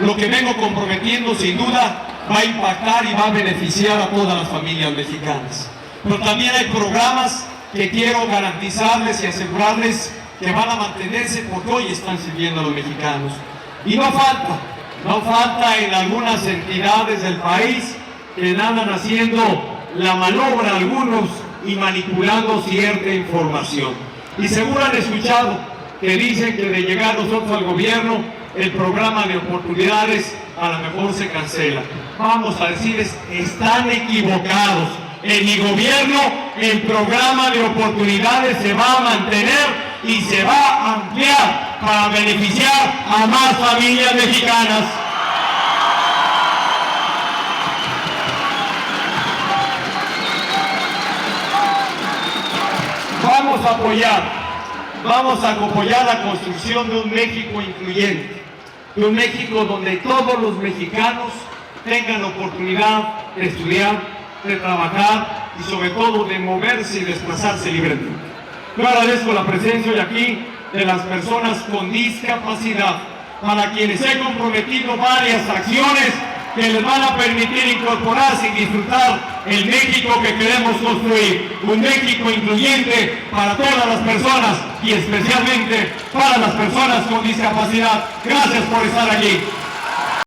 lo que vengo comprometiendo sin duda va a impactar y va a beneficiar a todas las familias mexicanas. Pero también hay programas que quiero garantizarles y asegurarles que van a mantenerse porque hoy están sirviendo a los mexicanos. Y no falta en algunas entidades del país que andan haciendo la maniobra algunos y manipulando cierta información. Y seguro han escuchado que dicen que de llegar nosotros al gobierno, el programa de oportunidades a lo mejor se cancela. Vamos a decirles, están equivocados. En mi gobierno, el programa de oportunidades se va a mantener y se va a ampliar para beneficiar a más familias mexicanas. Vamos a apoyar la construcción de un México incluyente, de un México donde todos los mexicanos tengan la oportunidad de estudiar, de trabajar y sobre todo de moverse y desplazarse libremente. Yo agradezco la presencia hoy aquí de las personas con discapacidad, para quienes he comprometido varias acciones que les van a permitir incorporarse y disfrutar el México que queremos construir. Un México incluyente para todas las personas y especialmente para las personas con discapacidad. Gracias por estar aquí.